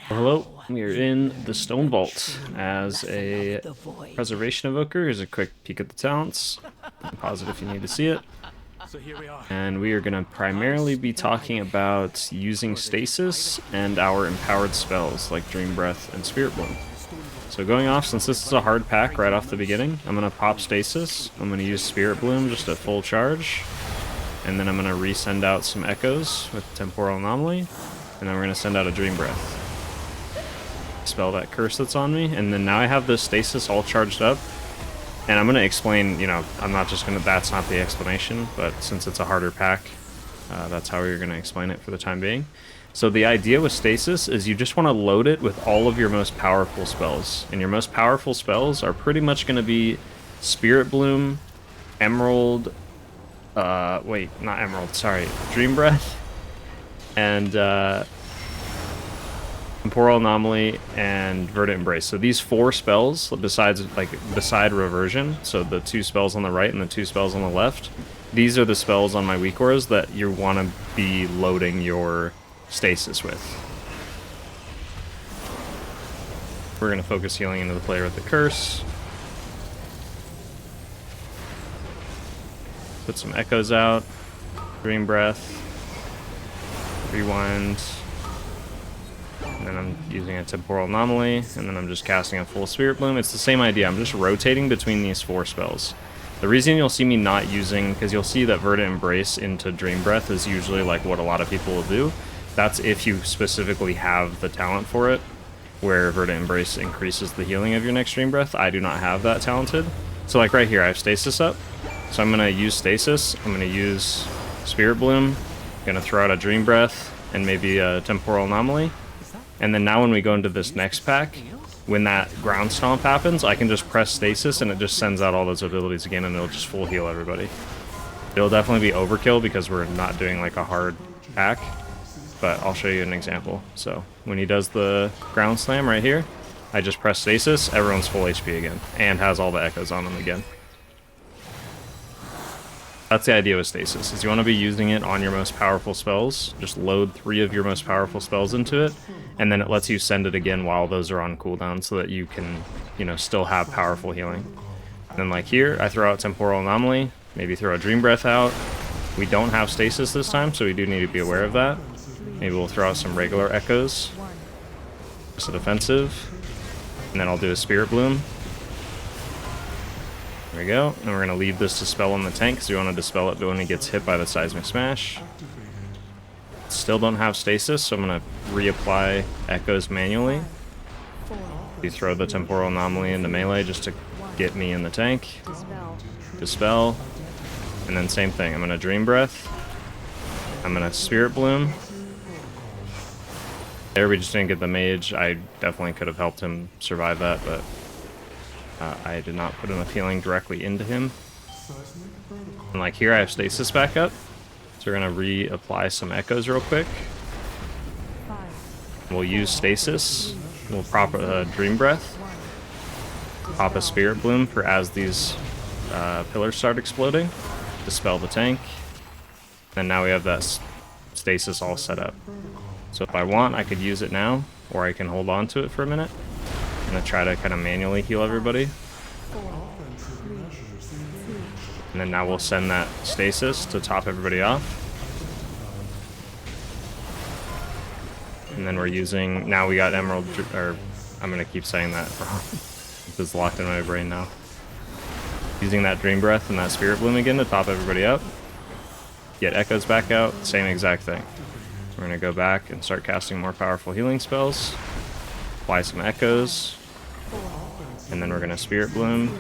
Hello, we are in the Stone Vault as a Preservation Evoker. Here's a quick peek at the talents. Pause it if you need to see it. And we are going to primarily be talking about using Stasis and our empowered spells like Dream Breath and Spirit Bloom. So going off, since this is a hard pack right off the beginning, I'm going to pop Stasis. I'm going to use Spirit Bloom just at full charge. And then I'm going to resend out some Echoes with Temporal Anomaly. And then we're going to send out a Dream Breath. Spell that curse that's on me. And then now I have this Stasis all charged up. And I'm going to explain, I'm not just going to, that's not the explanation. But since it's a harder pack, that's how we're going to explain it for the time being. So the idea with Stasis is you just want to load it with all of your most powerful spells. And your most powerful spells are pretty much going to be Spirit Bloom, Emerald, Dream Breath, and Temporal Anomaly and Verdant Embrace. So these four spells, beside Reversion, so the two spells on the right and the two spells on the left, these are the spells on my weak auras that you want to be loading your Stasis with. We're going to focus healing into the player with the curse. Put some Echoes out. Dream Breath. Rewind. And then I'm using a Temporal Anomaly. And then I'm just casting a full Spirit Bloom. It's the same idea. I'm just rotating between these four spells. The reason you'll see me not using, because you'll see that Verdant Embrace into Dream Breath is usually like what a lot of people will do. That's if you specifically have the talent for it, where Verdant Embrace increases the healing of your next Dream Breath. I do not have that talented. So like right here, I have Stasis up. So I'm going to use Stasis, I'm going to use Spirit Bloom, going to throw out a Dream Breath, and maybe a Temporal Anomaly. And then now when we go into this next pack, when that Ground Stomp happens, I can just press Stasis and it just sends out all those abilities again and it'll just full heal everybody. It'll definitely be overkill because we're not doing like a hard pack, but I'll show you an example. So when he does the Ground Slam right here, I just press Stasis, everyone's full HP again, and has all the Echoes on them again. That's the idea with Stasis, is you want to be using it on your most powerful spells. Just load 3 of your most powerful spells into it, and then it lets you send it again while those are on cooldown so that you can, still have powerful healing. And then like here, I throw out Temporal Anomaly, maybe throw a Dream Breath out. We don't have Stasis this time, so we do need to be aware of that. Maybe we'll throw out some regular Echoes. Just a defensive. And then I'll do a Spirit Bloom. There we go. And we're going to leave this Dispel on the tank because we want to dispel it when it gets hit by the Seismic Smash. Still don't have Stasis, so I'm going to reapply Echoes manually. We throw the Temporal Anomaly into melee just to get me in the tank. Dispel. And then same thing. I'm going to Dream Breath. I'm going to Spirit Bloom. There we just didn't get the mage. I definitely could have helped him survive that, but I did not put enough healing directly into him. And like here I have Stasis back up. So we're going to reapply some Echoes real quick. We'll use Stasis. We'll pop a Dream Breath. Pop a Spirit Bloom for as these pillars start exploding. Dispel the tank. And now we have that Stasis all set up. So if I want, I could use it now, or I can hold on to it for a minute. I'm going to try to kind of manually heal everybody. And then now we'll send that Stasis to top everybody off. And then we're using, now we got Emerald, or I'm going to keep saying that wrong. It's locked in my brain now. Using that Dream Breath and that Spirit Bloom again to top everybody up. Get Echoes back out, same exact thing. We're going to go back and start casting more powerful healing spells. Apply some Echoes. And then we're going to Spirit Bloom.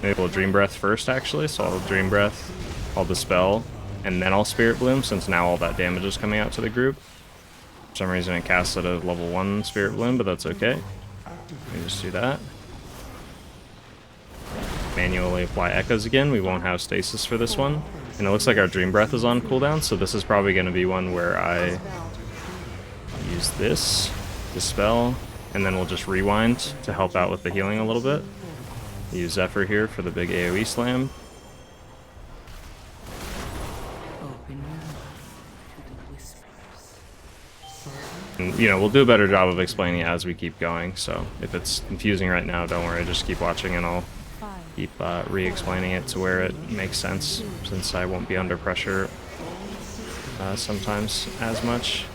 Maybe we'll Dream Breath first, actually. So I'll Dream Breath, I'll Dispel, and then I'll Spirit Bloom, since now all that damage is coming out to the group. For some reason it casts at a level 1 Spirit Bloom, but that's okay. Let me just do that. Manually apply Echoes again. We won't have Stasis for this one. And it looks like our Dream Breath is on cooldown, so this is probably going to be one where I use this, Dispel, and then we'll just Rewind to help out with the healing a little bit. Use Zephyr here for the big AoE slam. And, you know, we'll do a better job of explaining it as we keep going, so if it's confusing right now, don't worry, just keep watching and I'll keep re-explaining it to where it makes sense, since I won't be under pressure sometimes as much.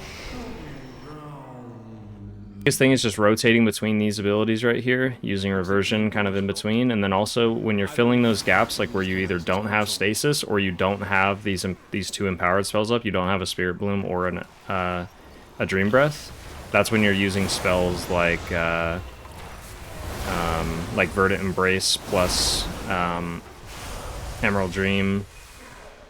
Biggest thing is just rotating between these abilities right here, using reversion kind of in between, and then also when you're filling those gaps, like where you either don't have stasis or you don't have these two empowered spells up, you don't have a Spirit Bloom or a Dream Breath, that's when you're using spells like Verdant Embrace plus Emerald Dream,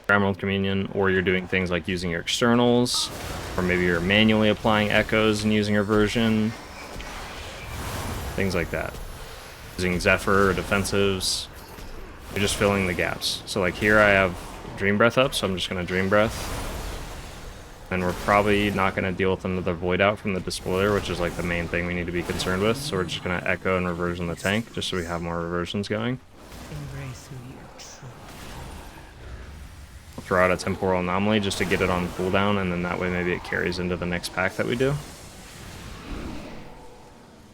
Emerald Communion, or you're doing things like using your externals, or maybe you're manually applying echoes and using reversion, things like that. Using Zephyr or defensives, you're just filling the gaps. So like here I have Dream Breath up, so I'm just going to Dream Breath. And we're probably not going to deal with another Void Out from the Despoiler, which is like the main thing we need to be concerned with. So we're just going to Echo and Reversion the tank, just so we have more reversions going. I'll throw out a Temporal Anomaly just to get it on cooldown, and then that way maybe it carries into the next pack that we do.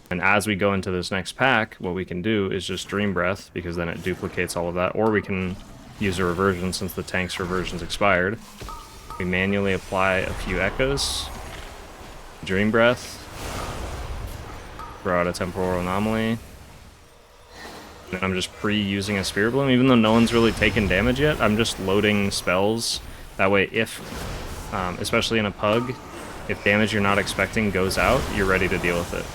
And as we go into this next pack, what we can do is just Dream Breath, because then it duplicates all of that, or we can use a Reversion since the tank's Reversion's expired. We manually apply a few echoes, Dream Breath, throw out a Temporal Anomaly, and I'm just pre-using a Spirit Bloom. Even though no one's really taken damage yet, I'm just loading spells. That way if, especially in a pug, if damage you're not expecting goes out, you're ready to deal with it.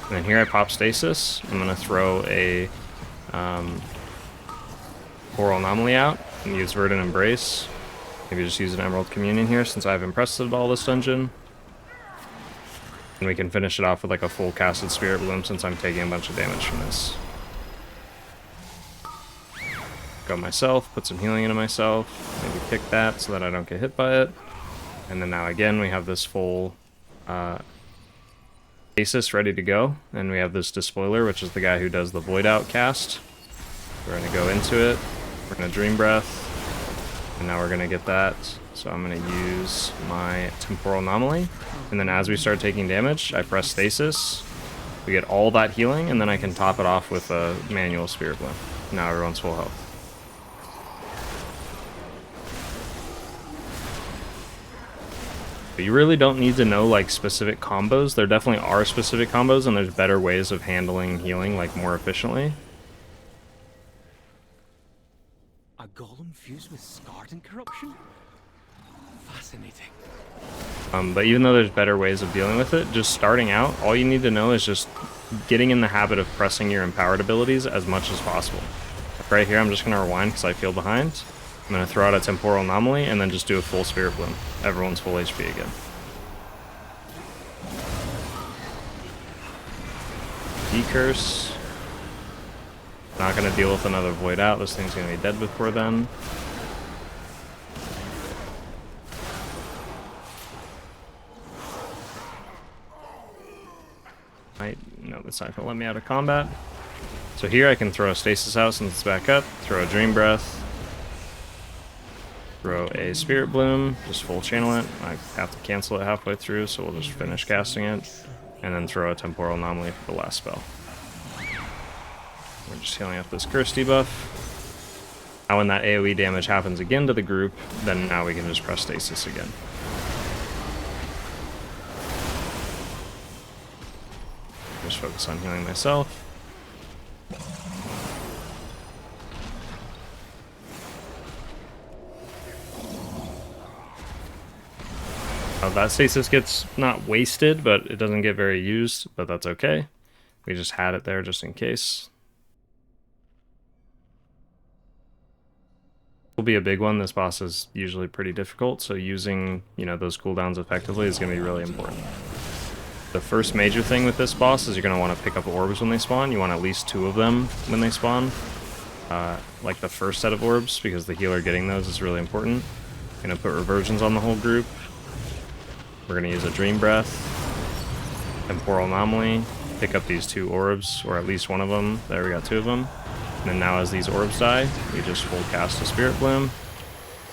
And then here I pop Stasis. I'm going to throw a Temporal Anomaly out and use Verdant Embrace. Maybe just use an Emerald Communion here since I've impressed all this dungeon. And we can finish it off with like a full casted Spirit Bloom since I'm taking a bunch of damage from this. Go myself, put some healing into myself, maybe kick that so that I don't get hit by it. And then now again we have this full Stasis ready to go. And we have this Despoiler, which is the guy who does the Void Out cast. We're going to go into it. We're going to Dream Breath. And now we're going to get that, so I'm going to use my Temporal Anomaly, and then as we start taking damage, I press Stasis, we get all that healing, and then I can top it off with a manual Spirit Bloom. Now everyone's full health. But you really don't need to know like specific combos. There definitely are specific combos, and there's better ways of handling healing like more efficiently. A golem fused with Scarred and Corruption? Fascinating. But even though there's better ways of dealing with it, just starting out, all you need to know is just getting in the habit of pressing your empowered abilities as much as possible. Right here, I'm just going to rewind because I feel behind. I'm going to throw out a Temporal Anomaly and then just do a full Spirit Bloom. Everyone's full HP again. Decurse. Not going to deal with another Void Out. This thing's going to be dead before then. No, that's not going to let me out of combat. So here I can throw a Stasis out since it's back up. Throw a Dream Breath. Throw a Spirit Bloom. Just full channel it. I have to cancel it halfway through, so we'll just finish casting it. And then throw a Temporal Anomaly for the last spell. We're just healing up this curse debuff. Now when that AoE damage happens again to the group, then now we can just press Stasis again. Just focus on healing myself. That Stasis gets not wasted, but it doesn't get very used, but that's okay. We just had it there just in case. Will be a big one. This boss is usually pretty difficult, so using, you know, those cooldowns effectively is going to be really important. The first major thing with this boss is you're going to want to pick up orbs when they spawn. You want at least 2 of them when they spawn. Like the first set of orbs, because the healer getting those is really important. Going to put reversions on the whole group. We're going to use a Dream Breath, Temporal Anomaly, pick up these 2 orbs, or at least one of them. There, we got 2 of them. And then now as these orbs die, we just full cast a Spirit Bloom,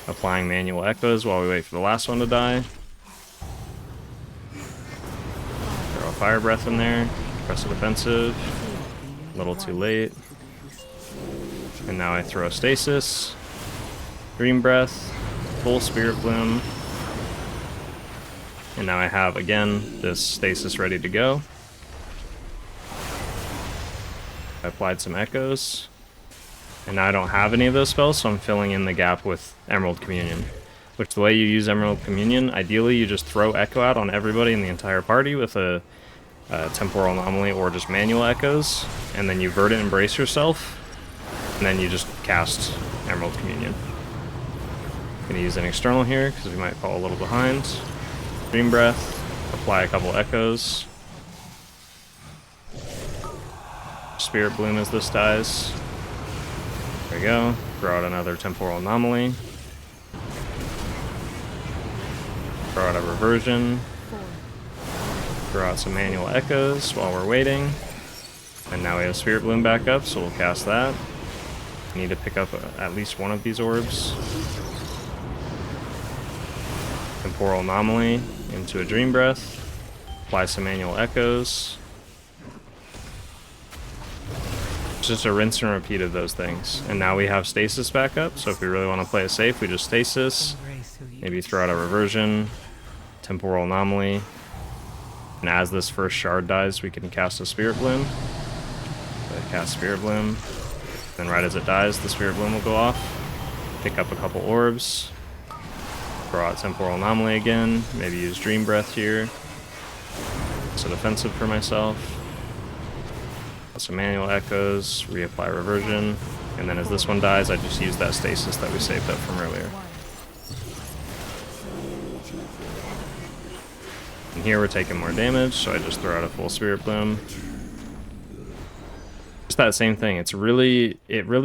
applying manual echoes while we wait for the last one to die. Fire Breath in there. Press a defensive. A little too late. And now I throw Stasis. Dream Breath. Full Spirit Bloom. And now I have, again, this Stasis ready to go. I applied some Echoes. And now I don't have any of those spells, so I'm filling in the gap with Emerald Communion. Which, the way you use Emerald Communion, ideally you just throw Echo out on everybody in the entire party with a Temporal Anomaly or just manual Echoes. And then you Verdant Embrace yourself. And then you just cast Emerald Communion. I'm going to use an external here, because we might fall a little behind. Dream Breath, apply a couple Echoes. Spirit Bloom as this dies. There we go. Throw out another Temporal Anomaly. Throw out a Reversion. Throw out some manual Echoes while we're waiting. And now we have Spirit Bloom back up, so we'll cast that. We need to pick up at least one of these orbs. Temporal Anomaly into a Dream Breath. Apply some manual Echoes. It's just a rinse and repeat of those things. And now we have Stasis back up, so if we really want to play it safe, we just Stasis. Maybe throw out a Reversion. Temporal Anomaly. And as this first shard dies, we can cast a Spirit Bloom. So I cast Spirit Bloom. Then right as it dies, the Spirit Bloom will go off. Pick up a couple orbs. Throw out Temporal Anomaly again. Maybe use Dream Breath here. So defensive for myself. Some manual Echoes. Reapply Reversion. And then as this one dies, I just use that Stasis that we saved up from earlier. And here we're taking more damage, so I just throw out a full Spirit Bloom. Just that same thing. It really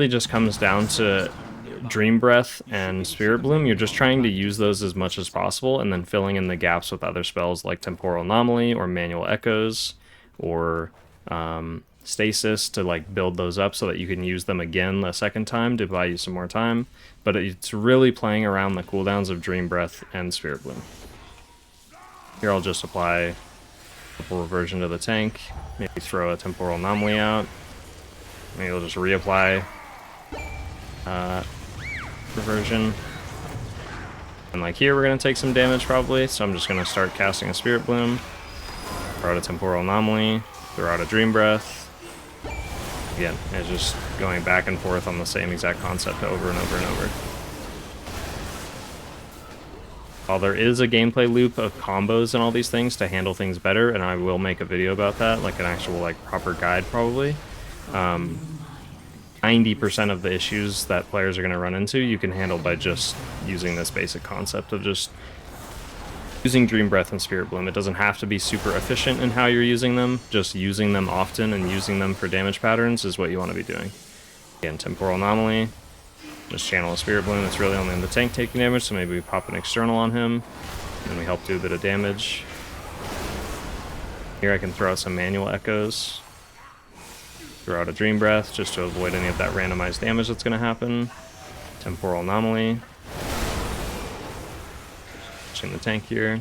just comes down to Dream Breath and Spirit Bloom. You're just trying to use those as much as possible, and then filling in the gaps with other spells like Temporal Anomaly or Manual Echoes or Stasis to like build those up so that you can use them again a second time to buy you some more time. But it's really playing around the cooldowns of Dream Breath and Spirit Bloom. Here I'll just apply a couple Reversion to the tank. Maybe throw a Temporal Anomaly out. Maybe we'll just reapply Reversion. And like here we're going to take some damage probably, so I'm just going to start casting a Spirit Bloom. Throw out a Temporal Anomaly. Throw out a Dream Breath. Again, it's just going back and forth on the same exact concept over and over and over. While there is a gameplay loop of combos and all these things to handle things better, and I will make a video about that, like an actual like proper guide probably, 90% of the issues that players are going to run into you can handle by just using this basic concept of just using Dream Breath and Spirit Bloom. It doesn't have to be super efficient in how you're using them, just using them often and using them for damage patterns is what you want to be doing. Again, Temporal Anomaly. Just channel a Spirit Bloom. It's really only in the tank taking damage, so maybe we pop an external on him, and we help do a bit of damage. Here I can throw out some manual Echoes. Throw out a Dream Breath, just to avoid any of that randomized damage that's going to happen. Temporal Anomaly. In the tank here.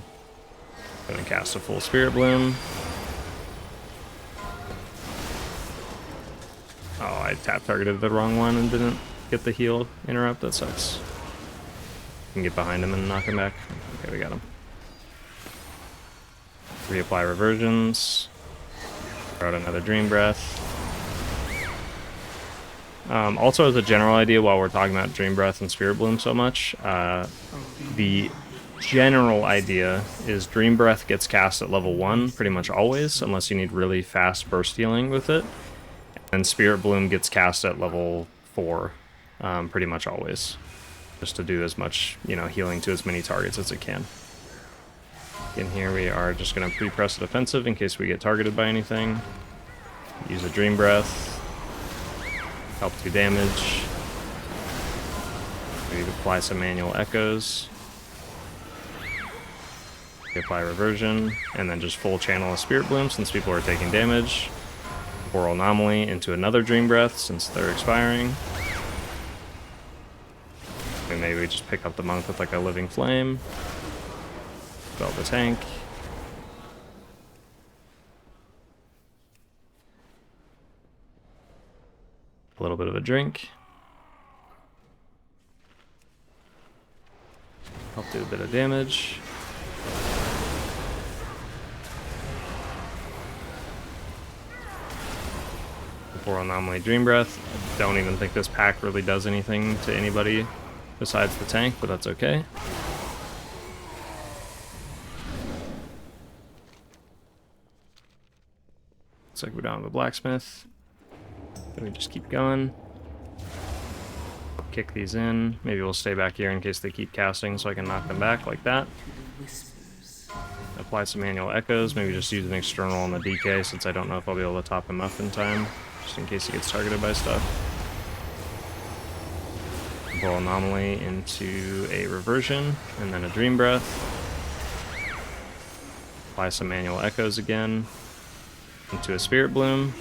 Gonna cast a full Spirit Bloom. Oh, I tap targeted the wrong one and didn't get the heal interrupt. That sucks. Can get behind him and knock him back. Okay, we got him. Reapply Reversions. Throw out another Dream Breath. Also, as a general idea, while we're talking about Dream Breath and Spirit Bloom so much, the general idea is Dream Breath gets cast at level 1 pretty much always, unless you need really fast burst healing with it. And Spirit Bloom gets cast at level 4 pretty much always, just to do as much, healing to as many targets as it can. In here we are just going to pre-press a defensive in case we get targeted by anything. Use a Dream Breath. Help do damage. We apply some manual Echoes. Apply Reversion, and then just full channel a Spirit Bloom since people are taking damage. Temporal Anomaly into another Dream Breath since they're expiring. And maybe we just pick up the monk with like a Living Flame. Spell the tank. A little bit of a drink. Help do a bit of damage. Temporal Anomaly, Dream Breath. I don't even think this pack really does anything to anybody besides the tank, but that's okay. Looks like we're down to the blacksmith. Then we just keep going. Kick these in. Maybe we'll stay back here in case they keep casting so I can knock them back like that. Apply some manual echoes. Maybe just use an external on the DK since I don't know if I'll be able to top him up in time. Just in case he gets targeted by stuff. Temporal Anomaly into a Reversion and then a Dream Breath. Apply some manual echoes again. Into a Spirit Bloom.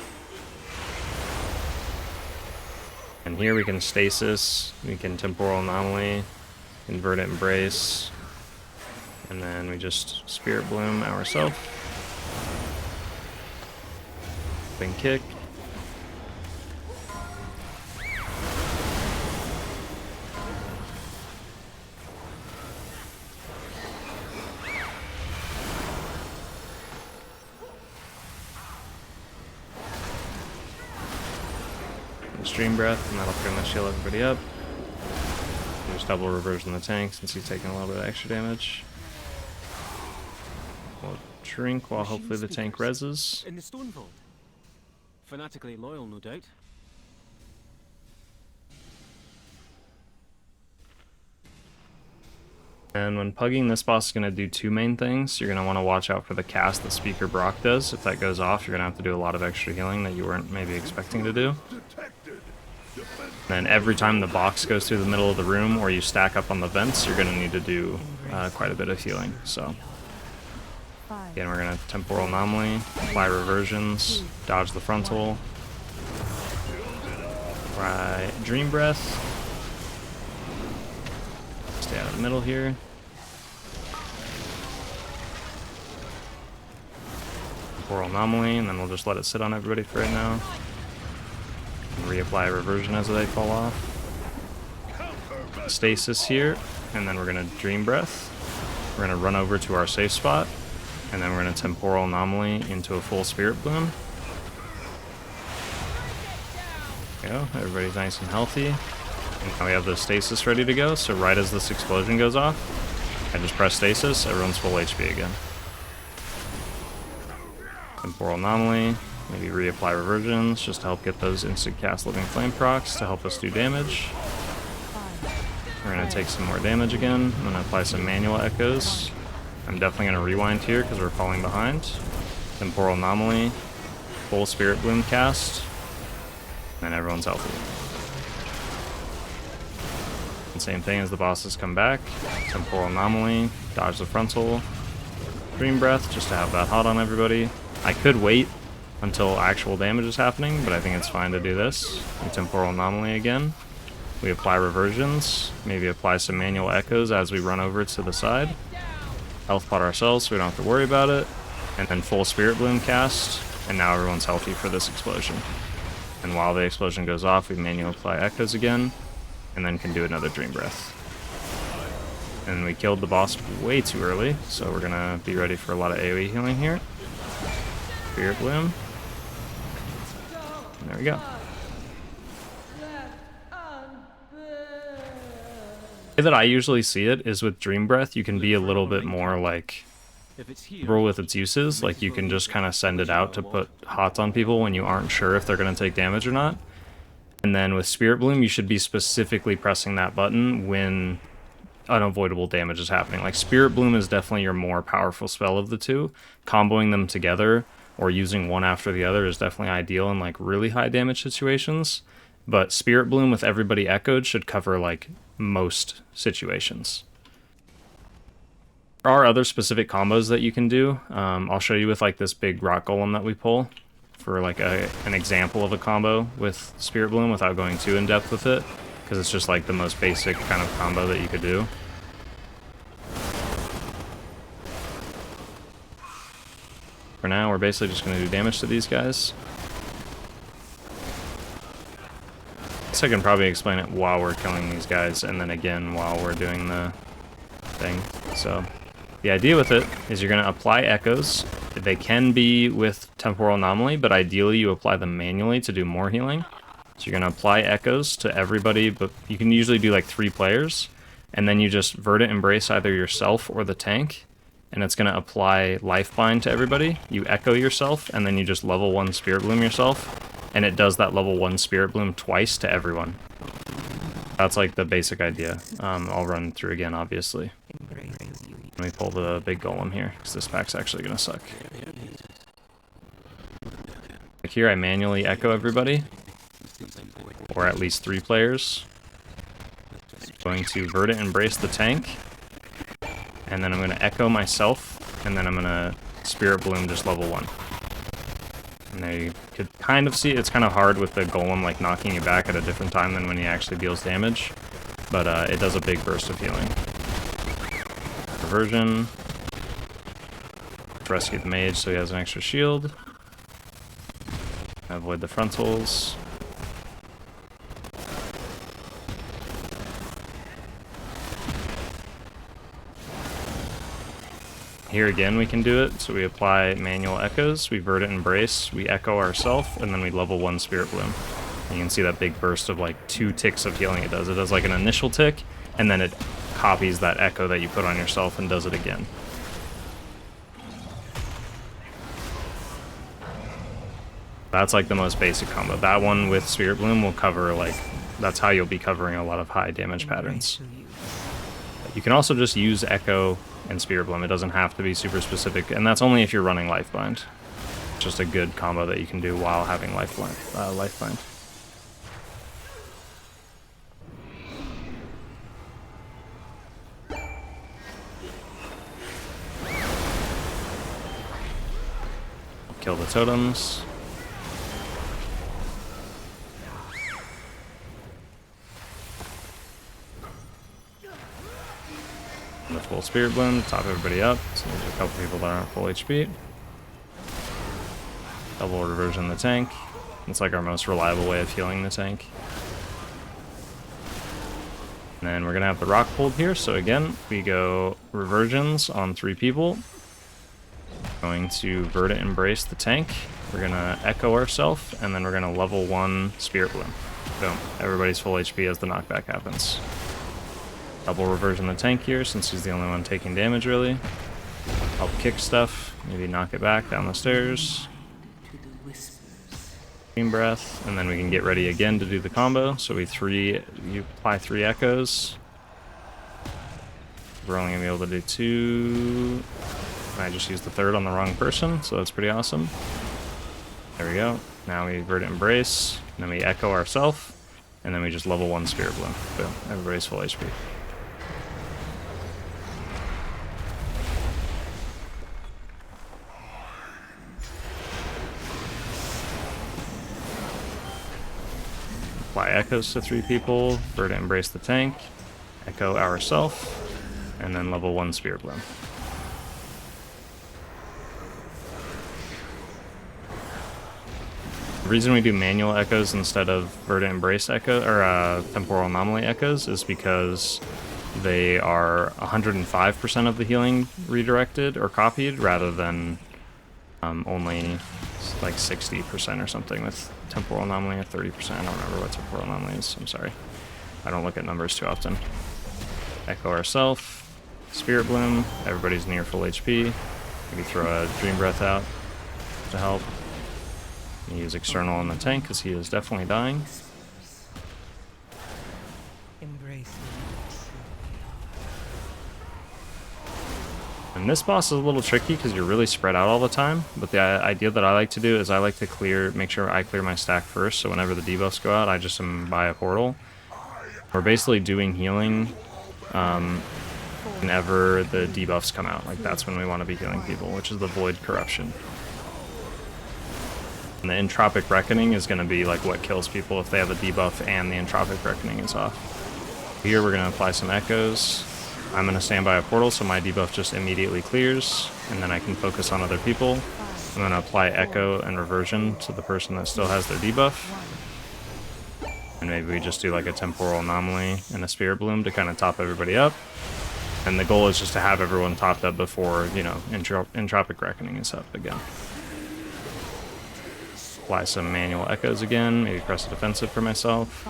And here we can Stasis, we can Temporal Anomaly, Inverted Embrace, and then we just Spirit Bloom ourselves. Then kick. Dream Breath, and that'll pretty much heal everybody up. Just double Reversion the tank since he's taking a little bit of extra damage. We'll drink while hopefully the tank reses. In the stone vault. Fanatically loyal, no doubt. And when pugging, this boss is going to do two main things. You're going to want to watch out for the cast that Speaker Brock does. If that goes off, you're going to have to do a lot of extra healing that you weren't maybe expecting to do. And every time the box goes through the middle of the room or you stack up on the vents, you're going to need to do quite a bit of healing. So again, we're going to Temporal Anomaly, apply Reversions, dodge the frontal, apply Dream Breath, stay out of the middle here. Temporal Anomaly, and then we'll just let it sit on everybody for right now. Reapply Reversion as they fall off. Stasis here, and then we're going to Dream Breath. We're going to run over to our safe spot, and then we're going to Temporal Anomaly into a full Spirit Bloom. There we go, everybody's nice and healthy. And now we have the Stasis ready to go, so right as this explosion goes off, I just press Stasis, everyone's full HP again. Temporal Anomaly. Maybe reapply Reversions just to help get those instant cast Living Flame procs to help us do damage. We're going to take some more damage again. I'm going to apply some manual echoes. I'm definitely going to rewind here because we're falling behind. Temporal Anomaly, full Spirit Bloom cast, and everyone's healthy. And same thing as the bosses come back. Temporal Anomaly, dodge the frontal, Dream Breath just to have that hot on everybody. I could wait until actual damage is happening, but I think it's fine to do this. And Temporal Anomaly again. We apply Reversions, maybe apply some manual echoes as we run over to the side. Health pot ourselves so we don't have to worry about it. And then full Spirit Bloom cast, and now everyone's healthy for this explosion. And while the explosion goes off, we manually apply echoes again, and then can do another Dream Breath. And we killed the boss way too early, so we're gonna be ready for a lot of AoE healing here. Spirit Bloom. And there we go. The way that I usually see it is with Dream Breath, you can be a little bit more like liberal with its uses. Like you can just kind of send it out to put hots on people when you aren't sure if they're going to take damage or not. And then with Spirit Bloom, you should be specifically pressing that button when unavoidable damage is happening. Like Spirit Bloom is definitely your more powerful spell of the two. Comboing them together or using one after the other is definitely ideal in like really high damage situations. But Spirit Bloom with everybody echoed should cover like most situations. There are other specific combos that you can do. I'll show you with like this big rock golem that we pull for like an example of a combo with Spirit Bloom without going too in depth with it, because it's just like the most basic kind of combo that you could do. For now, we're basically just going to do damage to these guys. I can probably explain it while we're killing these guys, and then again while we're doing the thing. So the idea with it is you're going to apply echoes. They can be with temporal anomaly, but ideally you apply them manually to do more healing. So you're going to apply echoes to everybody, but you can usually do like 3 players, and then you just Verdant Embrace either yourself or the tank, and it's going to apply Lifeline to everybody. You echo yourself, and then you just level 1 Spirit Bloom yourself, and it does that level 1 Spirit Bloom twice to everyone. That's like the basic idea. I'll run through again, obviously. Let me pull the big golem here, because this pack's actually going to suck. Like here, I manually echo everybody, or at least 3 players. Going to Verdant Embrace the tank, and then I'm going to echo myself, and then I'm going to Spirit Bloom just level 1. And there you could kind of see, it's kind of hard with the golem like knocking you back at a different time than when he actually deals damage, but it does a big burst of healing. Reversion. Rescue the mage so he has an extra shield. Avoid the frontals. Here again we can do it, so we apply manual echoes, we Verdant Embrace, we echo ourselves, and then we level 1 Spirit Bloom. And you can see that big burst of like 2 ticks of healing it does. It does like an initial tick, and then it copies that echo that you put on yourself and does it again. That's like the most basic combo. That one with Spirit Bloom will cover like, that's how you'll be covering a lot of high damage patterns. You can also just use echo and Spirit Bloom. It doesn't have to be super specific, and that's only if you're running Lifeline. Just a good combo that you can do while having Lifeline. Kill the totems. The full Spirit Bloom to top everybody up. So there's a couple people that aren't full HP. Double Reversion the tank. It's like our most reliable way of healing the tank. And then we're gonna have the rock pulled here. So again, we go Reversions on 3 people. Going to Verdant Embrace the tank. We're gonna echo ourselves, and then we're gonna level 1 Spirit Bloom. Boom. Everybody's full HP as the knockback happens. Double Reversion the tank here, since he's the only one taking damage, really. Help kick stuff, maybe knock it back down the stairs. Dream Breath, and then we can get ready again to do the combo. So you apply 3 echoes. We're only gonna be able to do 2. I just used the 3rd on the wrong person, so that's pretty awesome. There we go. Now we Verdant Embrace, and then we echo ourselves, and then we just level 1 Spirit Bloom. Boom. Everybody's full HP. Apply echoes to 3 people, Verdant Embrace the tank, echo ourselves, and then level 1 Spirit Bloom. The reason we do manual echoes instead of Verdant Embrace echo or temporal anomaly echoes is because they are 105% of the healing redirected or copied, rather than only like 60% or something with temporal anomaly, or 30%. I don't remember what temporal anomaly is. I'm sorry. I don't look at numbers too often. Echo ourselves, Spirit Bloom. Everybody's near full HP. Maybe throw a Dream Breath out to help. Use external on the tank because he is definitely dying. And this boss is a little tricky because you're really spread out all the time, but the idea that I like to do is I like to make sure I clear my stack first, so whenever the debuffs go out, I just am by a portal. We're basically doing healing whenever the debuffs come out. Like, that's when we want to be healing people, which is the Void Corruption. And the Entropic Reckoning is going to be like what kills people if they have a debuff and the Entropic Reckoning is off. Here we're going to apply some echoes. I'm going to stand by a portal so my debuff just immediately clears, and then I can focus on other people. I'm going to apply echo and reversion to the person that still has their debuff. And maybe we just do like a temporal anomaly and a spirit bloom to kind of top everybody up. And the goal is just to have everyone topped up before, you know, Entropic Reckoning is up again. Apply some manual echoes again, maybe press a defensive for myself.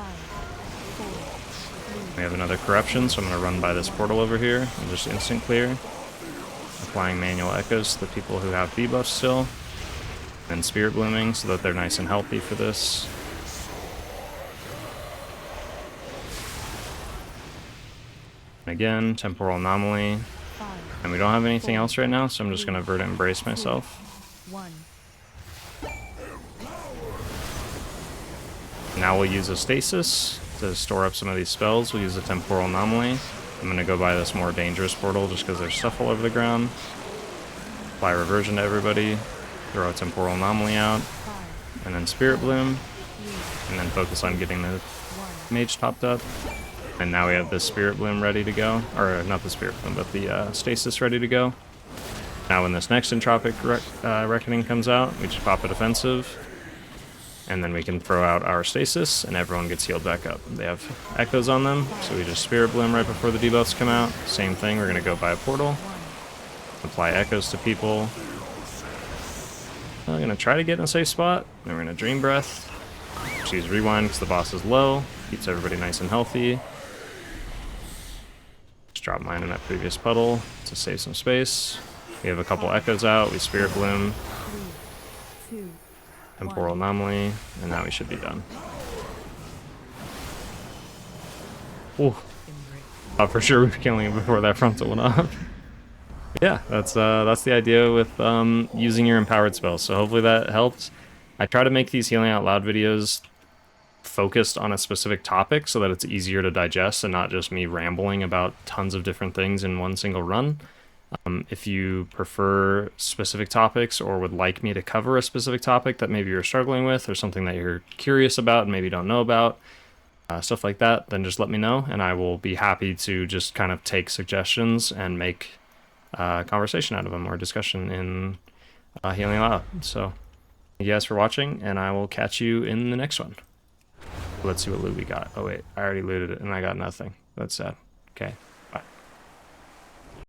We have another corruption, so I'm going to run by this portal over here and just instant clear. Applying manual echoes to the people who have debuffs still. And spirit blooming so that they're nice and healthy for this. And again, temporal anomaly. And we don't have anything else right now, so I'm just going to Verdant Embrace myself. Now we'll use a Stasis to store up some of these spells. We'll use a temporal anomaly. I'm going to go by this more dangerous portal just because there's stuff all over the ground. Apply reversion to everybody. Throw a temporal anomaly out. And then spirit bloom. And then focus on getting the mage topped up. And now we have the spirit bloom ready to go. Or not the spirit bloom, but the Stasis ready to go. Now when this next Entropic Reckoning comes out, we just pop a defensive. And then we can throw out our Stasis, and everyone gets healed back up. They have echoes on them, so we just Spirit Bloom right before the debuffs come out. Same thing, we're going to go by a portal. Apply echoes to people. I'm going to try to get in a safe spot. Then we're going to Dream Breath. Choose Rewind because the boss is low. Keeps everybody nice and healthy. Just drop mine in that previous puddle to save some space. We have a couple echoes out. We Spirit Bloom. Temporal anomaly, and now we should be done. Ooh. Thought for sure we were killing him before that frontal went off. Yeah, that's the idea with using your empowered spells. So hopefully that helped. I try to make these Healing Out Loud videos focused on a specific topic so that it's easier to digest and not just me rambling about tons of different things in one single run. If you prefer specific topics or would like me to cover a specific topic that maybe you're struggling with or something that you're curious about and maybe don't know about, stuff like that, then just let me know and I will be happy to just kind of take suggestions and make conversation out of them or discussion in Healing Loud. So thank you guys for watching and I will catch you in the next one. Let's see what loot we got. Oh wait, I already looted it and I got nothing. That's sad. Okay.